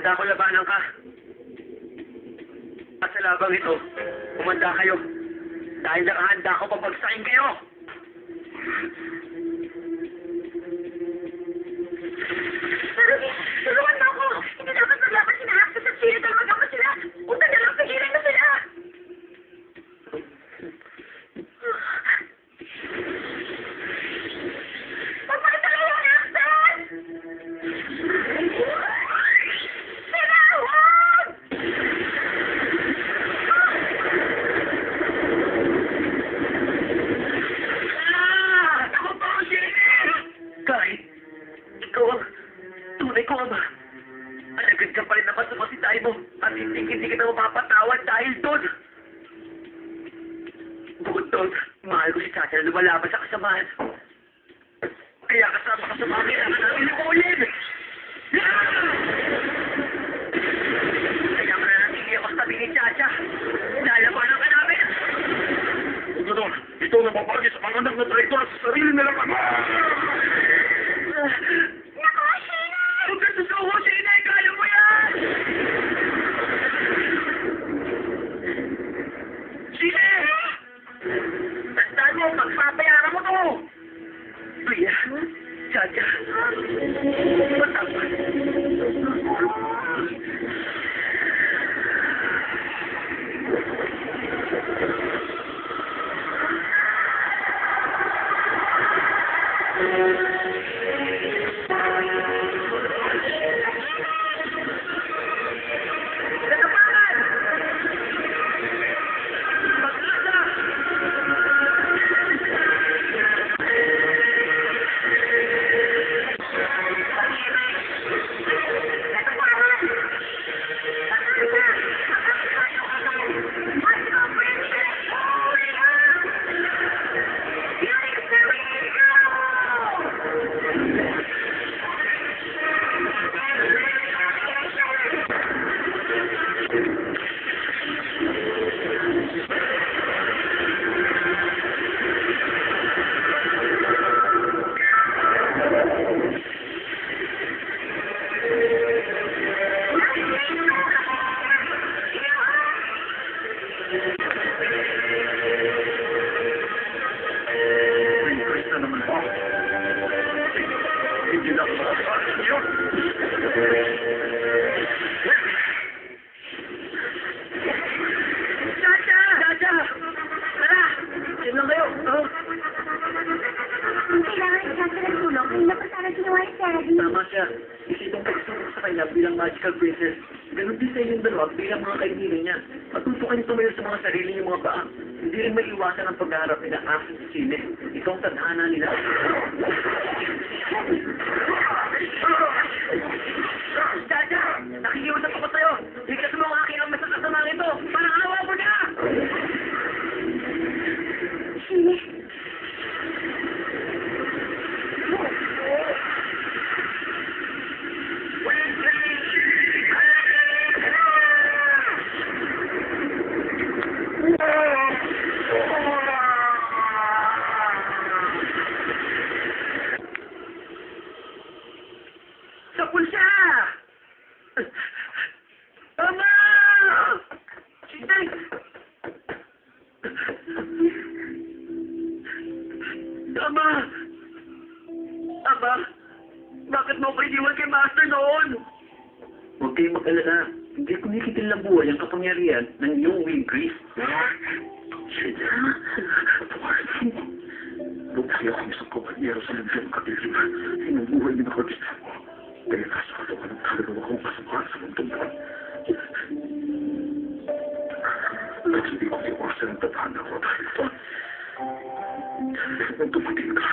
handa ko labanan ka. At sa labang ito, umanda kayo. Dahil nakahanda ko pabagsakin kayo. Tulungan mo ako! Hindi dapat maglaban sina Axis at Sino dahil mag-ama sila! Punta na lang, pigilan na sila! Magpakitala yung Axis! Sinahon! Ako po ang Sino! Kahit ikaw ang tunay ko ama. Alagad ka pa rin naman sa masitay mo at hindi kita mapapatawad dahil doon. Bukod doon, mahal ko si Chacha na lumalaban sa kasamaan. Kaya kasama ka sa mga kailangan namin lumulid. Kaya ka na natigil ako sa tabi ni Chacha. Lalabanan ka namin. Kung gano'n, ito na babagi sa mga anak na traitor sa sarili nilang ama! Naku, Sheena! Huwag ka susuko, Sheena! Kaya mo yan! Sheena! Tandaan mo, magpapayaran mo to! Pia, Chacha, matama. Nakapangan! Mag-asa! Chris na naman ba? Hindi na ako makakasal sa iyo. Chacha! Chacha! Tara! Yan lang kayo. Oh. Kung kailangan ni Chacha ng tulong, hindi na pa sana ginawa ni Daddy. Tama siya. Isipang pagsusok sa kanya bilang magical princess. Ganun din sa inyong dalawa bilang mga kaibigan niya. Matuto kayong tumayo sa mga sarili niyong mga paa. Hindi rin maiwasan ang pagharap nila Axis sa Chile. Ito ang tadhana nila. Chacha! Nakikiusap ako sa'yo! Ligtas mo ang aking ang masasasama ito! Parang awa mo na! Sheena. Sa pulsa! Ama! Sige! Ama! Ama! Bakit mo ko iniwan kay Master noon? Huwag kayong mag-alala. Hindi kumikitil ng buhay ang kapangyarihan ng iyong wing, Chris. Sige. Tuwarin mo. Lugsi ako isang kompanyero sa lindang katilim. Hinubuhay din ako dito mo. Kaya nasa katawan ng kaluluwa kong kasamaan sa mundong buwan. At hindi ko iwasan ang tadhana ko dahil ito. Nung dumating ka,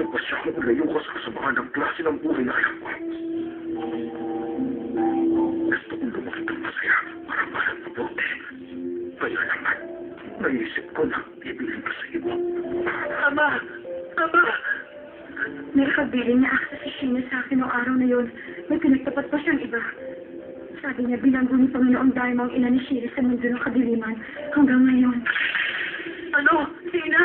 nagpasya akong ulayo ko sa kasamaan ng klase ng buhay na kaya mo. Gusto kong lumaki ng masaya para parang mabuti. Kaya naman, naisip ko na ibilin ka sa iyo. Ama! Ama! Nakakabiling na Axis si Sheena sa akin noong araw na yun. May pinagtapat pa siyang iba. Sabi niya bilanggo ni Panginoong Daima ang ina ni Sheena sa mundo ng kadiliman hanggang ngayon. Ano? Sina?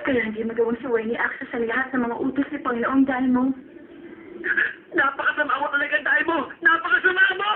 Kaya hindi magawang suway ni Axis sa lahat ng mga utos ni Panginoong Daimong. Napakasama mo talaga, Daimo! Napakasama mo!